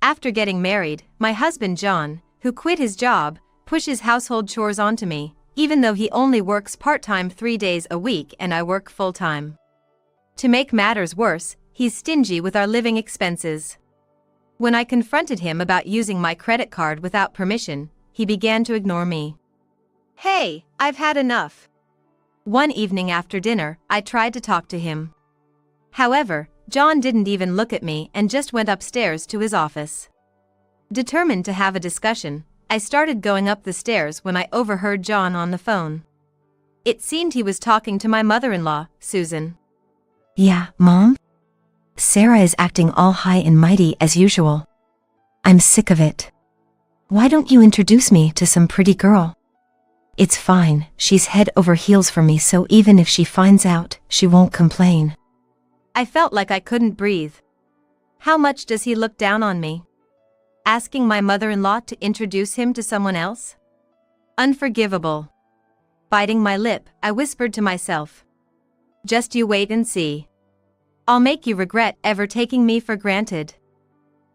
After getting married, my husband John, who quit his job, pushes household chores onto me, even though he only works part-time 3 days a week and I work full-time. To make matters worse, he's stingy with our living expenses. When I confronted him about using my credit card without permission, he began to ignore me. Hey, I've had enough. One evening after dinner, I tried to talk to him. However, John didn't even look at me and just went upstairs to his office. Determined to have a discussion, I started going up the stairs when I overheard John on the phone. It seemed he was talking to my mother-in-law, Susan. Yeah, Mom? Sarah is acting all high and mighty as usual. I'm sick of it. Why don't you introduce me to some pretty girl? It's fine, she's head over heels for me, so even if she finds out, she won't complain. I felt like I couldn't breathe. How much does he look down on me? Asking my mother-in-law to introduce him to someone else? Unforgivable. Biting my lip, I whispered to myself. Just you wait and see. I'll make you regret ever taking me for granted.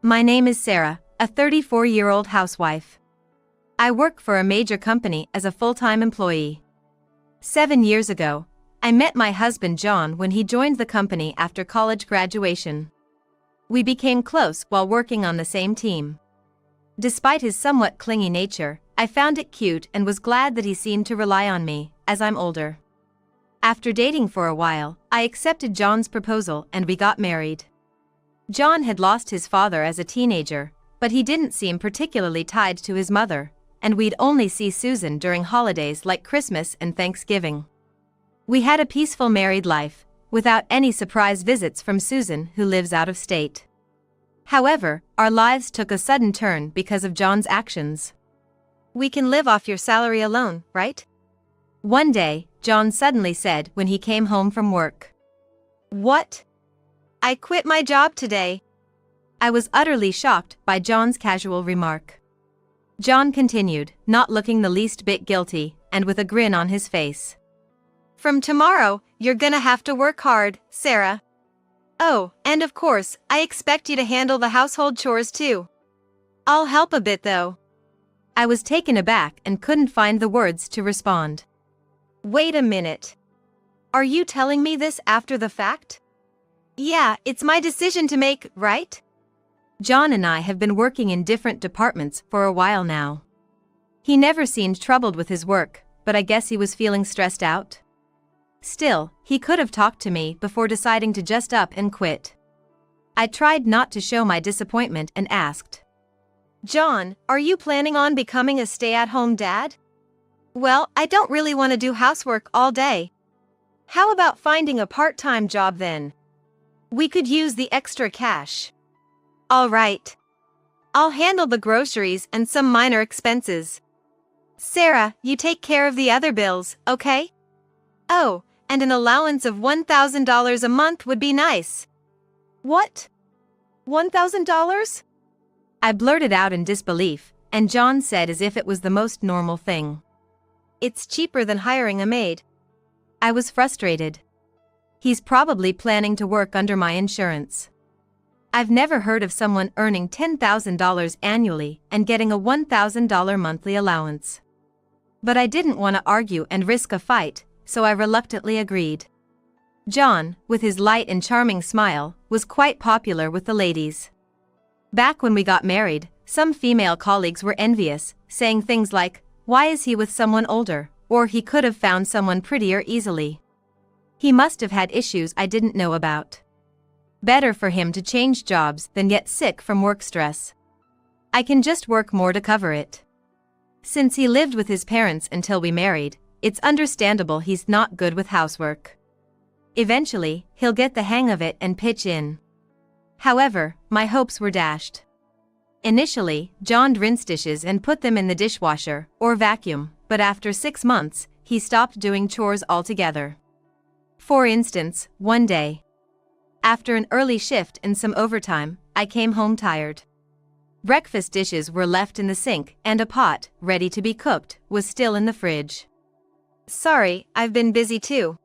My name is Sarah, a 34-year-old housewife. I work for a major company as a full-time employee. 7 years ago, I met my husband John when he joined the company after college graduation. We became close while working on the same team. Despite his somewhat clingy nature, I found it cute and was glad that he seemed to rely on me, as I'm older. After dating for a while, I accepted John's proposal and we got married. John had lost his father as a teenager, but he didn't seem particularly tied to his mother, and we'd only see Susan during holidays like Christmas and Thanksgiving. We had a peaceful married life, without any surprise visits from Susan, who lives out of state. However, our lives took a sudden turn because of John's actions. We can live off your salary alone, right? One day, John suddenly said when he came home from work. What? I quit my job today. I was utterly shocked by John's casual remark. John continued, not looking the least bit guilty, and with a grin on his face. From tomorrow, you're gonna have to work hard, Sarah. Oh, and of course, I expect you to handle the household chores too. I'll help a bit though. I was taken aback and couldn't find the words to respond. Wait a minute. Are you telling me this after the fact? Yeah, it's my decision to make, right? John and I have been working in different departments for a while now. He never seemed troubled with his work, but I guess he was feeling stressed out. Still, he could have talked to me before deciding to just up and quit. I tried not to show my disappointment and asked, John, are you planning on becoming a stay-at-home dad? Well, I don't really want to do housework all day. How about finding a part-time job then? We could use the extra cash. All right. I'll handle the groceries and some minor expenses. Sarah, you take care of the other bills, okay? Oh, and an allowance of $1,000 a month would be nice. What? $1,000? I blurted out in disbelief, and John said as if it was the most normal thing. It's cheaper than hiring a maid. I was frustrated. He's probably planning to work under my insurance. I've never heard of someone earning $10,000 annually and getting a $1,000 monthly allowance. But I didn't want to argue and risk a fight, so I reluctantly agreed. John, with his light and charming smile, was quite popular with the ladies. Back when we got married, some female colleagues were envious, saying things like, "Why is he with someone older?" or "He could have found someone prettier easily." He must have had issues I didn't know about. Better for him to change jobs than get sick from work stress. I can just work more to cover it. Since he lived with his parents until we married, it's understandable he's not good with housework. Eventually, he'll get the hang of it and pitch in. However, my hopes were dashed. Initially, John rinsed dishes and put them in the dishwasher or vacuum, but after 6 months, he stopped doing chores altogether. For instance, one day, after an early shift and some overtime, I came home tired. Breakfast dishes were left in the sink and a pot, ready to be cooked, was still in the fridge. Sorry, I've been busy too.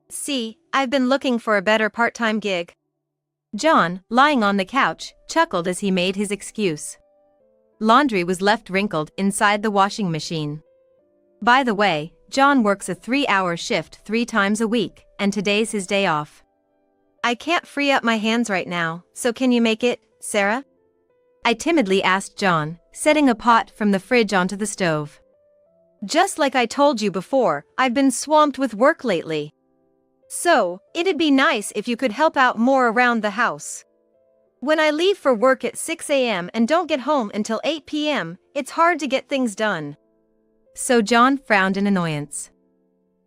See, I've been looking for a better part-time gig. John, lying on the couch, chuckled as he made his excuse. Laundry was left wrinkled inside the washing machine. By the way, John works a 3-hour shift 3 times a week, and today's his day off. I can't free up my hands right now, so can you make it, Sarah? I timidly asked John, setting a pot from the fridge onto the stove. Just like I told you before, I've been swamped with work lately. So, it'd be nice if you could help out more around the house. When I leave for work at 6 a.m. and don't get home until 8 p.m., it's hard to get things done. So John frowned in annoyance.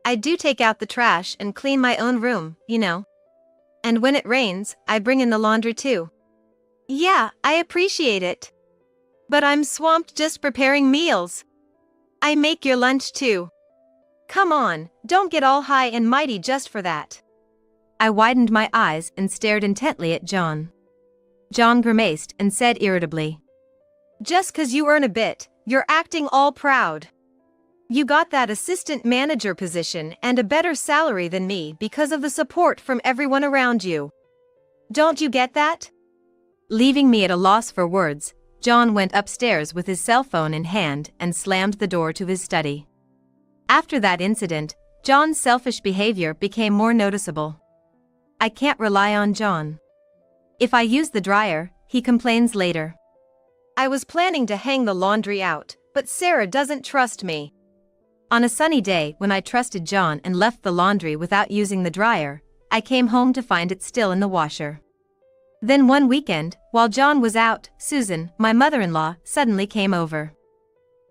I do take out the trash and clean my own room, you know. And when it rains, I bring in the laundry too. Yeah, I appreciate it. But I'm swamped just preparing meals. I make your lunch too. Come on, don't get all high and mighty just for that. I widened my eyes and stared intently at John. John grimaced and said irritably, "Just 'cause you earn a bit, you're acting all proud. You got that assistant manager position and a better salary than me because of the support from everyone around you. Don't you get that?" Leaving me at a loss for words, John went upstairs with his cell phone in hand and slammed the door to his study. After that incident, John's selfish behavior became more noticeable. I can't rely on John. If I use the dryer, he complains later. I was planning to hang the laundry out, but Sarah doesn't trust me. On a sunny day when I trusted John and left the laundry without using the dryer, I came home to find it still in the washer. Then one weekend, while John was out, Susan, my mother-in-law, suddenly came over.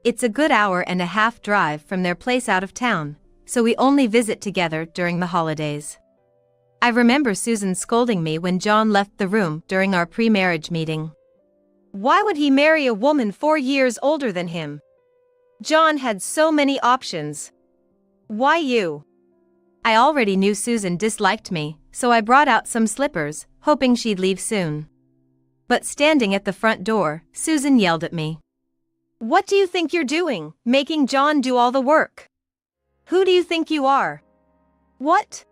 It's a good hour-and-a-half drive from their place out of town, so we only visit together during the holidays. I remember Susan scolding me when John left the room during our pre-marriage meeting. Why would he marry a woman 4 years older than him? John had so many options. Why you? I already knew Susan disliked me, so I brought out some slippers, hoping she'd leave soon. But standing at the front door, Susan yelled at me. What do you think you're doing, making John do all the work? Who do you think you are? What?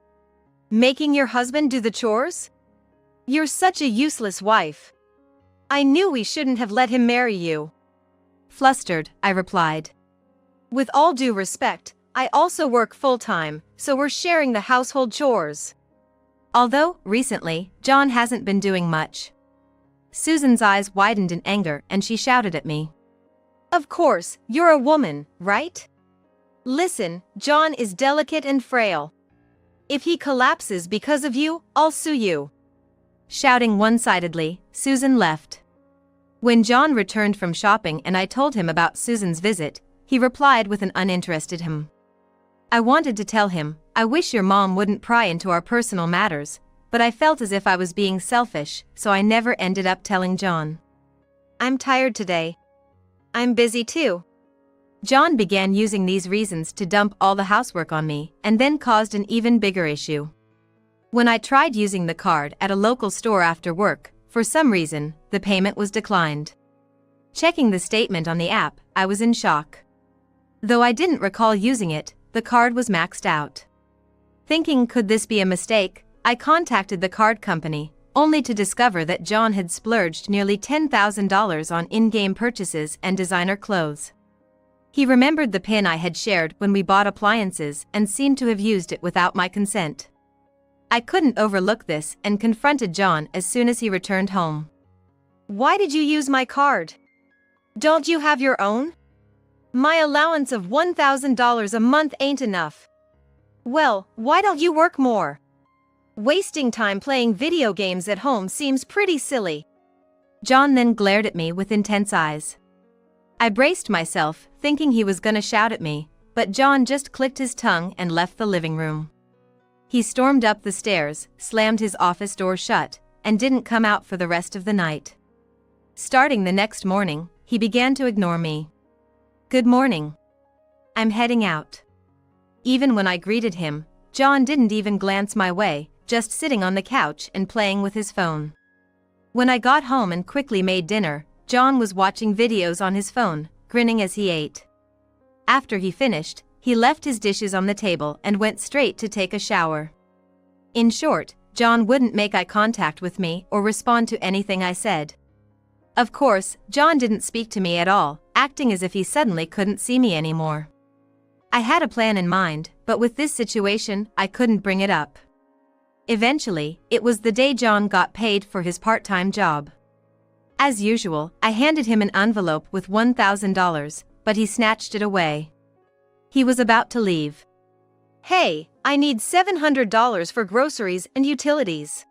Making your husband do the chores? You're such a useless wife. I knew we shouldn't have let him marry you. Flustered, I replied. With all due respect, I also work full-time, so we're sharing the household chores. Although, recently, John hasn't been doing much. Susan's eyes widened in anger and she shouted at me. Of course, you're a woman, right? Listen, John is delicate and frail. If he collapses because of you, I'll sue you. Shouting one-sidedly, Susan left. When John returned from shopping and I told him about Susan's visit, he replied with an uninterested him. I wanted to tell him, I wish your mom wouldn't pry into our personal matters, but I felt as if I was being selfish, so I never ended up telling John. I'm tired today. I'm busy too. John began using these reasons to dump all the housework on me, and then caused an even bigger issue. When I tried using the card at a local store after work, for some reason, the payment was declined. Checking the statement on the app, I was in shock. Though I didn't recall using it, the card was maxed out. Thinking could this be a mistake, I contacted the card company, only to discover that John had splurged nearly $10,000 on in-game purchases and designer clothes. He remembered the PIN I had shared when we bought appliances and seemed to have used it without my consent. I couldn't overlook this and confronted John as soon as he returned home. Why did you use my card? Don't you have your own? My allowance of $1,000 a month ain't enough. Well, why don't you work more? Wasting time playing video games at home seems pretty silly. John then glared at me with intense eyes. I braced myself, thinking he was gonna shout at me, but John just clicked his tongue and left the living room. He stormed up the stairs, slammed his office door shut, and didn't come out for the rest of the night. Starting the next morning, he began to ignore me. Good morning. I'm heading out. Even when I greeted him, John didn't even glance my way, just sitting on the couch and playing with his phone. When I got home and quickly made dinner, John was watching videos on his phone, grinning as he ate. After he finished, he left his dishes on the table and went straight to take a shower. In short, John wouldn't make eye contact with me or respond to anything I said. Of course, John didn't speak to me at all, acting as if he suddenly couldn't see me anymore. I had a plan in mind, but with this situation, I couldn't bring it up. Eventually, it was the day John got paid for his part-time job. As usual, I handed him an envelope with $1,000, but he snatched it away. He was about to leave. "Hey, I need $700 for groceries and utilities."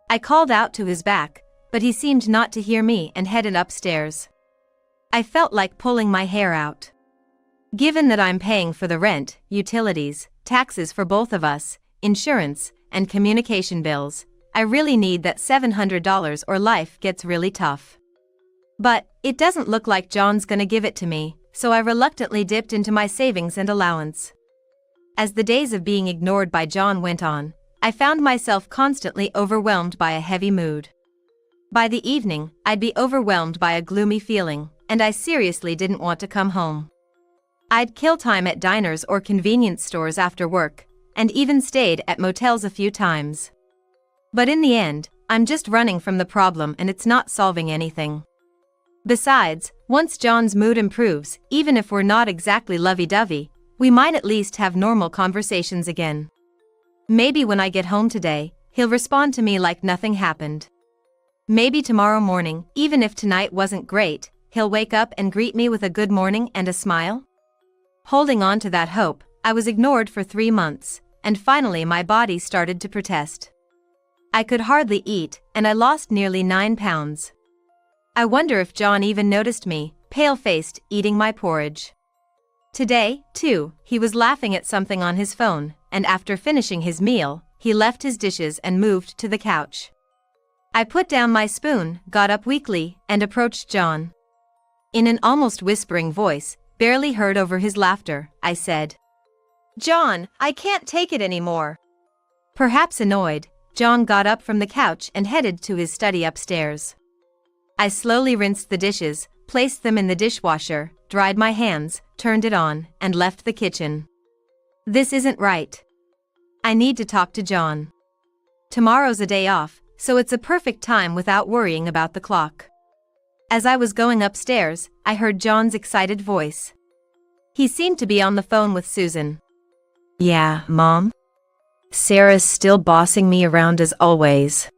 I called out to his back, but he seemed not to hear me and headed upstairs. I felt like pulling my hair out. Given that I'm paying for the rent, utilities, taxes for both of us, insurance, and communication bills, I really need that $700 or life gets really tough. But it doesn't look like John's gonna give it to me, so I reluctantly dipped into my savings and allowance. As the days of being ignored by John went on, I found myself constantly overwhelmed by a heavy mood. By the evening, I'd be overwhelmed by a gloomy feeling, and I seriously didn't want to come home. I'd kill time at diners or convenience stores after work, and even stayed at motels a few times. But in the end, I'm just running from the problem and it's not solving anything. Besides, once John's mood improves, even if we're not exactly lovey-dovey, we might at least have normal conversations again. Maybe when I get home today, he'll respond to me like nothing happened. Maybe tomorrow morning, even if tonight wasn't great, he'll wake up and greet me with a good morning and a smile. Holding on to that hope, I was ignored for 3 months, and finally my body started to protest. I could hardly eat, and I lost nearly 9 pounds. I wonder if John even noticed me, pale-faced, eating my porridge. Today, too, he was laughing at something on his phone, and after finishing his meal, he left his dishes and moved to the couch. I put down my spoon, got up weakly, and approached John. In an almost whispering voice, barely heard over his laughter, I said, "John, I can't take it anymore." Perhaps annoyed, John got up from the couch and headed to his study upstairs. I slowly rinsed the dishes, placed them in the dishwasher, dried my hands, turned it on, and left the kitchen. This isn't right. I need to talk to John. Tomorrow's a day off, so it's a perfect time without worrying about the clock. As I was going upstairs, I heard John's excited voice. He seemed to be on the phone with Susan. "Yeah, Mom? Sarah's still bossing me around as always.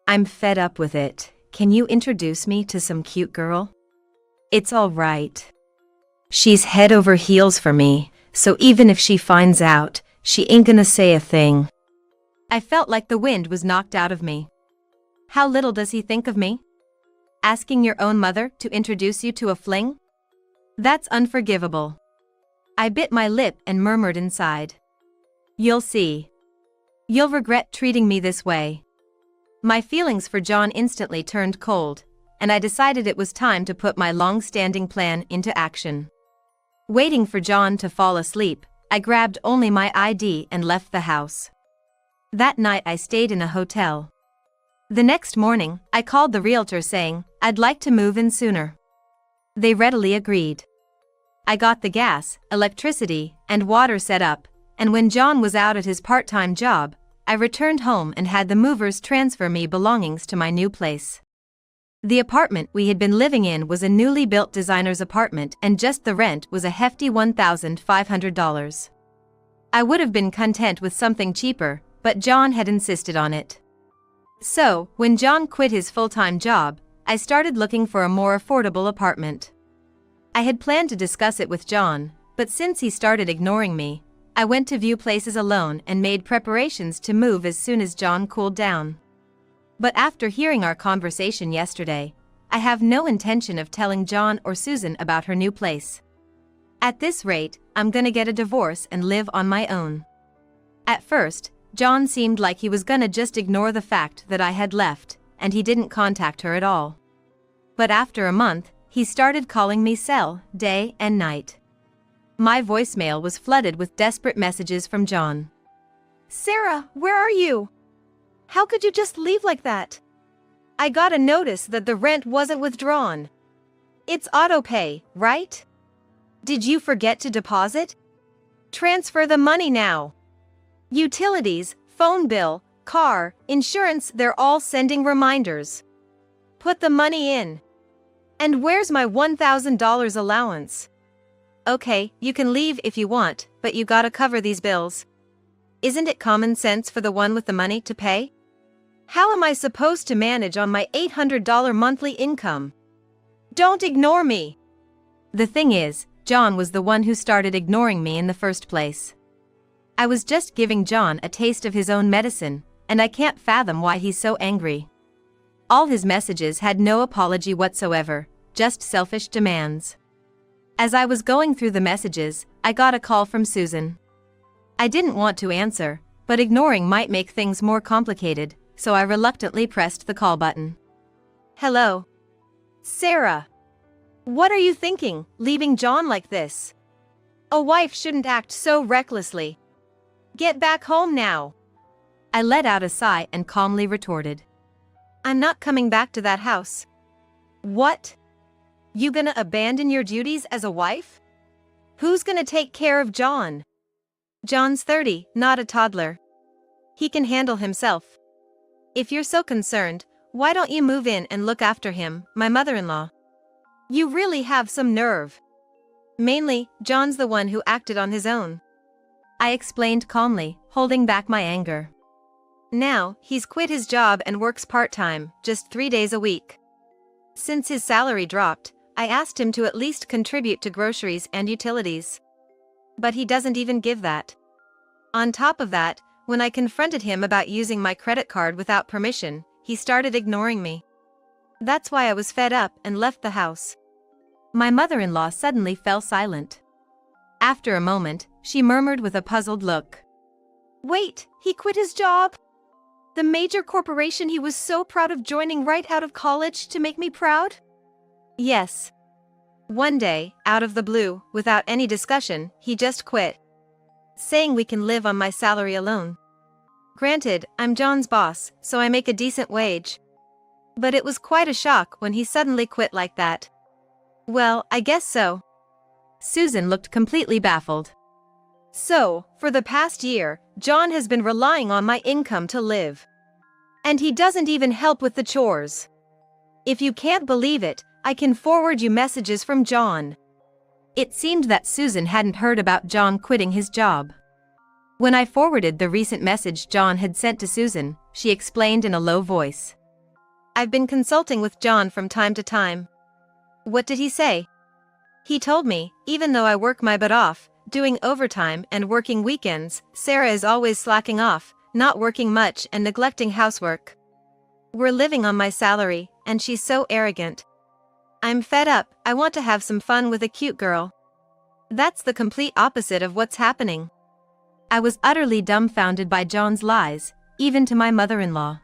I'm fed up with it. Can you introduce me to some cute girl? It's all right. She's head over heels for me, so even if she finds out, she ain't gonna say a thing." I felt like the wind was knocked out of me. How little does he think of me? Asking your own mother to introduce you to a fling? That's unforgivable. I bit my lip and murmured inside, "You'll see. You'll regret treating me this way." My feelings for John instantly turned cold, and I decided it was time to put my long-standing plan into action. Waiting for John to fall asleep, I grabbed only my ID and left the house. That night I stayed in a hotel. The next morning, I called the realtor saying, I'd like to move in sooner. They readily agreed. I got the gas, electricity, and water set up, and when John was out at his part-time job, I returned home and had the movers transfer me belongings to my new place. The apartment we had been living in was a newly built designer's apartment and just the rent was a hefty $1,500. I would have been content with something cheaper, but John had insisted on it. So, when John quit his full-time job, I started looking for a more affordable apartment. I had planned to discuss it with John, but since he started ignoring me, I went to view places alone and made preparations to move as soon as John cooled down. But after hearing our conversation yesterday, I have no intention of telling John or Susan about her new place. At this rate, I'm gonna get a divorce and live on my own. At first, John seemed like he was gonna just ignore the fact that I had left, and he didn't contact her at all. But after a month, he started calling me Cell, day and night. My voicemail was flooded with desperate messages from John. "Sarah, where are you? How could you just leave like that? I got a notice that the rent wasn't withdrawn. It's auto-pay, right? Did you forget to deposit? Transfer the money now. Utilities, phone bill, car, insurance, they're all sending reminders. Put the money in. And where's my $1,000 allowance? Okay, you can leave if you want, but you gotta cover these bills. Isn't it common sense for the one with the money to pay? How am I supposed to manage on my $800 monthly income? Don't ignore me. The thing is, John was the one who started ignoring me in the first place. I was just giving John a taste of his own medicine, and I can't fathom why he's so angry. All his messages had no apology whatsoever, just selfish demands. As I was going through the messages, I got a call from Susan. I didn't want to answer, but ignoring might make things more complicated, so I reluctantly pressed the call button. Hello. Sarah. What are you thinking, leaving John like this? A wife shouldn't act so recklessly. Get back home now. I let out a sigh and calmly retorted. I'm not coming back to that house. What? You gonna abandon your duties as a wife? Who's gonna take care of John? John's 30, not a toddler. He can handle himself. If you're so concerned, why don't you move in and look after him, my mother-in-law? You really have some nerve. Mainly, John's the one who acted on his own. I explained calmly, holding back my anger. Now, he's quit his job and works part-time, just 3 days a week. Since his salary dropped, I asked him to at least contribute to groceries and utilities. But he doesn't even give that. On top of that, when I confronted him about using my credit card without permission, he started ignoring me. That's why I was fed up and left the house. My mother-in-law suddenly fell silent. After a moment, she murmured with a puzzled look. Wait, he quit his job? The major corporation he was so proud of joining right out of college to make me proud? Yes. One day, out of the blue, without any discussion, he just quit. Saying we can live on my salary alone. Granted, I'm John's boss, so I make a decent wage. But it was quite a shock when he suddenly quit like that. Well, I guess so. Susan looked completely baffled. So, for the past year, John has been relying on my income to live. And he doesn't even help with the chores. If you can't believe it, I can forward you messages from John. It seemed that Susan hadn't heard about John quitting his job. When I forwarded the recent message John had sent to Susan, she explained in a low voice. I've been consulting with John from time to time. What did he say? He told me, even though I work my butt off, doing overtime and working weekends, Sarah is always slacking off, not working much and neglecting housework. We're living on my salary, and she's so arrogant. I'm fed up, I want to have some fun with a cute girl. That's the complete opposite of what's happening. I was utterly dumbfounded by John's lies, even to my mother-in-law.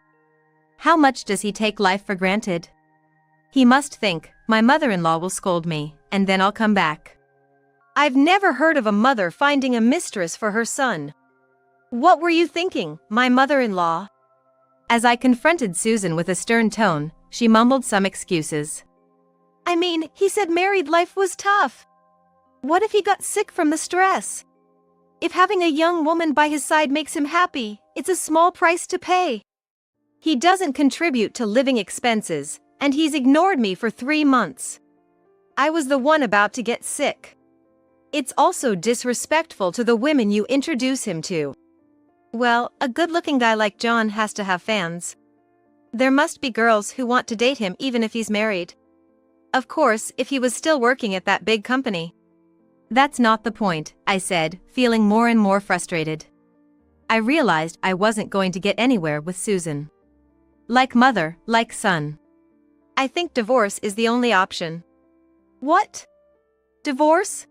How much does he take life for granted? He must think, my mother-in-law will scold me, and then I'll come back. I've never heard of a mother finding a mistress for her son. What were you thinking, my mother-in-law? As I confronted Susan with a stern tone, she mumbled some excuses. I mean, he said married life was tough. What if he got sick from the stress? If having a young woman by his side makes him happy, it's a small price to pay. He doesn't contribute to living expenses, and he's ignored me for 3 months. I was the one about to get sick. It's also disrespectful to the women you introduce him to. Well, a good-looking guy like John has to have fans. There must be girls who want to date him even if he's married. Of course, if he was still working at that big company. That's not the point, I said, feeling more and more frustrated. I realized I wasn't going to get anywhere with Susan. Like mother, like son. I think divorce is the only option. What? Divorce?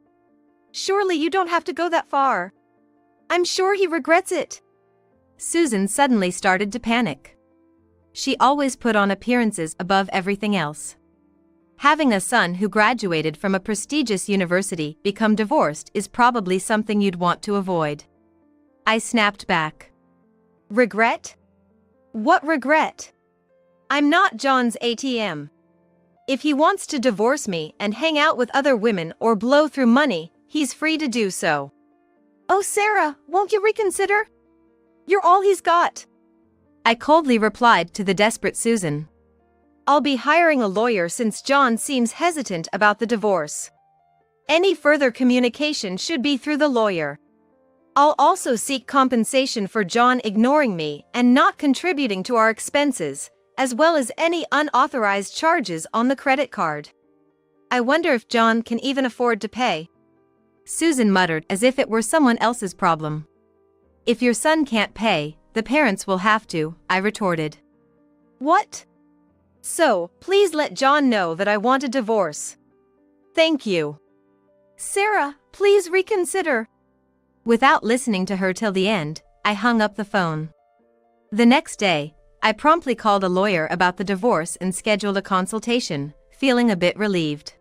Surely you don't have to go that far. I'm sure he regrets it. Susan suddenly started to panic. She always put on appearances above everything else. Having a son who graduated from a prestigious university become divorced is probably something you'd want to avoid. I snapped back. Regret? What regret? I'm not John's ATM. If he wants to divorce me and hang out with other women or blow through money, he's free to do so. Oh, Sarah, won't you reconsider? You're all he's got. I coldly replied to the desperate Susan. I'll be hiring a lawyer since John seems hesitant about the divorce. Any further communication should be through the lawyer. I'll also seek compensation for John ignoring me and not contributing to our expenses, as well as any unauthorized charges on the credit card. I wonder if John can even afford to pay. Susan muttered as if it were someone else's problem. If your son can't pay, the parents will have to, I retorted. What? So, please let John know that I want a divorce. Thank you. Sarah, please reconsider. Without listening to her till the end, I hung up the phone. The next day, I promptly called a lawyer about the divorce and scheduled a consultation, feeling a bit relieved.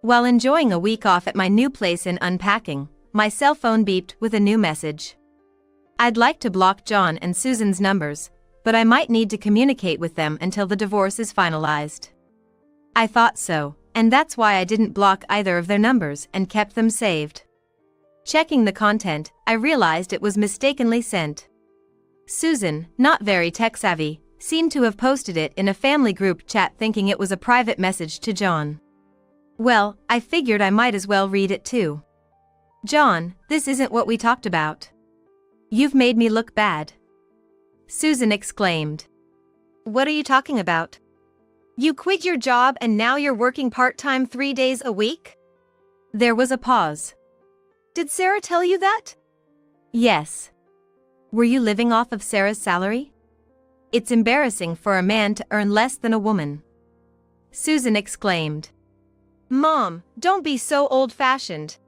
While enjoying a week off at my new place and unpacking, my cell phone beeped with a new message. I'd like to block John and Susan's numbers, but I might need to communicate with them until the divorce is finalized. I thought so, and that's why I didn't block either of their numbers and kept them saved. Checking the content, I realized it was mistakenly sent. Susan, not very tech-savvy, seemed to have posted it in a family group chat thinking it was a private message to John. Well, I figured I might as well read it too. John, this isn't what we talked about. You've made me look bad. Susan exclaimed. What are you talking about? You quit your job and now you're working part-time 3 days a week? There was a pause. Did Sarah tell you that? Yes. Were you living off of Sarah's salary? It's embarrassing for a man to earn less than a woman. Susan exclaimed. Mom, don't be so old-fashioned.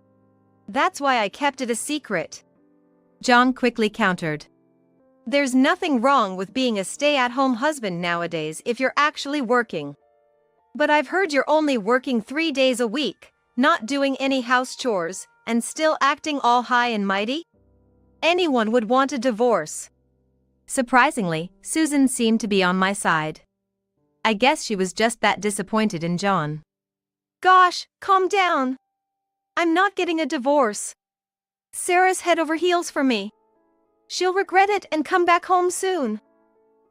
That's why I kept it a secret. John quickly countered. There's nothing wrong with being a stay-at-home husband nowadays if you're actually working. But I've heard you're only working 3 days a week, not doing any house chores, and still acting all high and mighty? Anyone would want a divorce. Surprisingly, Susan seemed to be on my side. I guess she was just that disappointed in John. Gosh, calm down. I'm not getting a divorce. Sarah's head over heels for me. She'll regret it and come back home soon.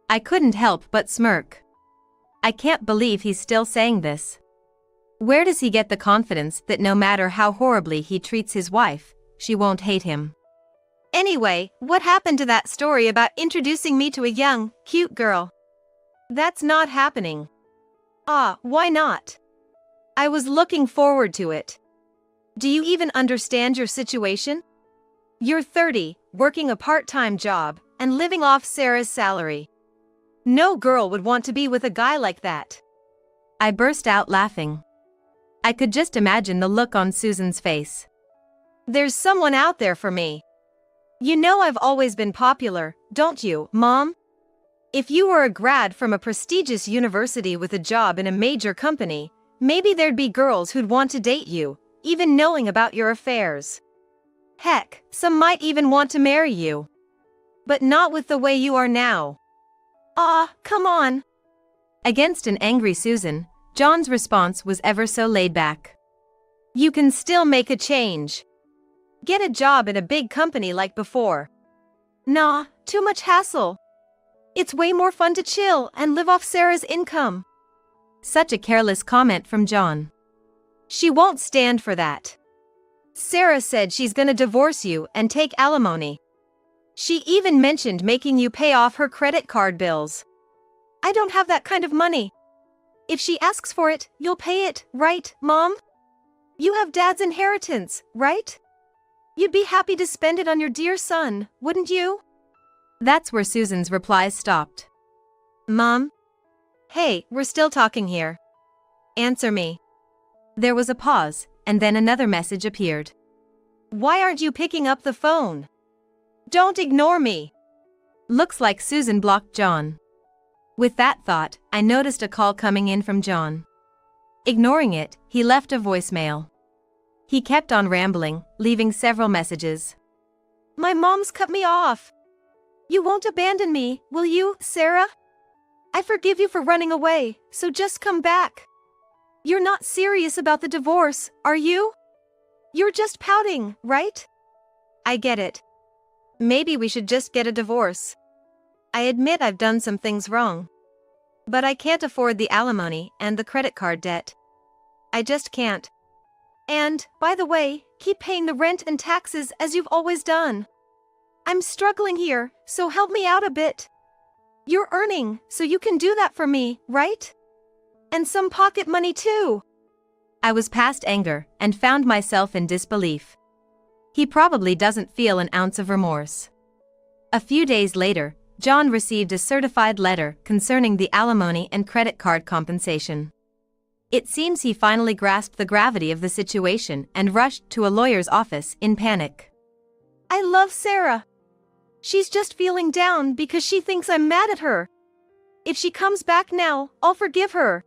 I couldn't help but smirk. I can't believe he's still saying this. Where does he get the confidence that no matter how horribly he treats his wife, she won't hate him? Anyway, what happened to that story about introducing me to a young, cute girl? That's not happening. Why not? I was looking forward to it. Do you even understand your situation? You're 30, working a part-time job, and living off Sarah's salary. No girl would want to be with a guy like that. I burst out laughing. I could just imagine the look on Susan's face. There's someone out there for me. You know I've always been popular, don't you, Mom? If you were a grad from a prestigious university with a job in a major company, maybe there'd be girls who'd want to date you, even knowing about your affairs. Heck, some might even want to marry you. But not with the way you are now. Come on. Against an angry Susan, John's response was ever so laid back. You can still make a change. Get a job in a big company like before. Nah, too much hassle. It's way more fun to chill and live off Sarah's income. Such a careless comment from John. She won't stand for that. Sarah said she's gonna divorce you and take alimony. She even mentioned making you pay off her credit card bills. I don't have that kind of money. If she asks for it, you'll pay it, right, Mom? You have Dad's inheritance, right? You'd be happy to spend it on your dear son, wouldn't you? That's where Susan's replies stopped. Mom? Hey, we're still talking here. Answer me. There was a pause, and then another message appeared. Why aren't you picking up the phone? Don't ignore me. Looks like Susan blocked John. With that thought, I noticed a call coming in from John. Ignoring it, he left a voicemail. He kept on rambling, leaving several messages. My mom's cut me off. You won't abandon me, will you, Sarah? I forgive you for running away, so just come back. You're not serious about the divorce, are you? You're just pouting, right? I get it. Maybe we should just get a divorce. I admit I've done some things wrong. But I can't afford the alimony and the credit card debt. I just can't. And, by the way, keep paying the rent and taxes as you've always done. I'm struggling here, so help me out a bit. You're earning, so you can do that for me, right? And some pocket money too. I was past anger and found myself in disbelief. He probably doesn't feel an ounce of remorse. A few days later, John received a certified letter concerning the alimony and credit card compensation. It seems he finally grasped the gravity of the situation and rushed to a lawyer's office in panic. I love Sarah. She's just feeling down because she thinks I'm mad at her. If she comes back now, I'll forgive her.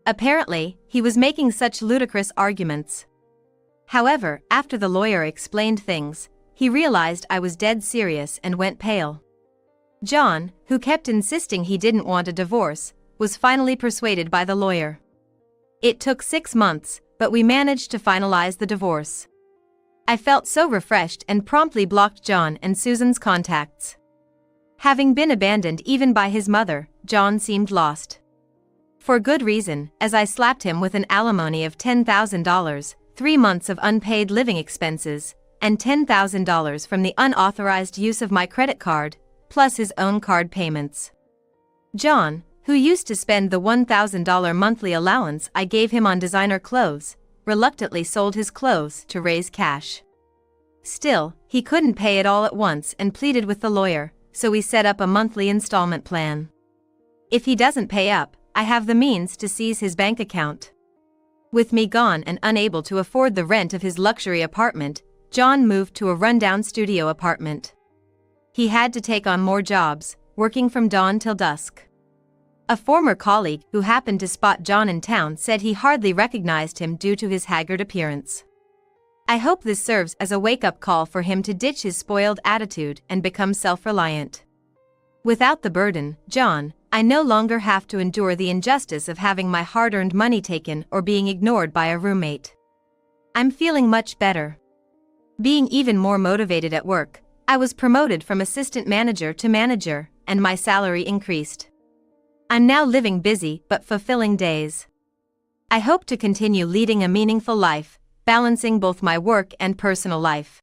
Apparently, he was making such ludicrous arguments. However, after the lawyer explained things, he realized I was dead serious and went pale. John, who kept insisting he didn't want a divorce, was finally persuaded by the lawyer. It took 6 months, but we managed to finalize the divorce. I felt so refreshed and promptly blocked John and Susan's contacts. Having been abandoned even by his mother, John seemed lost. For good reason, as I slapped him with an alimony of $10,000, 3 months of unpaid living expenses, and $10,000 from the unauthorized use of my credit card, plus his own card payments. John, who used to spend the $1,000 monthly allowance I gave him on designer clothes, reluctantly sold his clothes to raise cash. Still, he couldn't pay it all at once and pleaded with the lawyer, so we set up a monthly installment plan. If he doesn't pay up, I have the means to seize his bank account. With me gone and unable to afford the rent of his luxury apartment, John moved to a rundown studio apartment. He had to take on more jobs, working from dawn till dusk. A former colleague who happened to spot John in town said he hardly recognized him due to his haggard appearance. I hope this serves as a wake-up call for him to ditch his spoiled attitude and become self-reliant. Without the burden, John, I no longer have to endure the injustice of having my hard-earned money taken or being ignored by a roommate. I'm feeling much better. Being even more motivated at work, I was promoted from assistant manager to manager, and my salary increased. I'm now living busy but fulfilling days. I hope to continue leading a meaningful life, balancing both my work and personal life.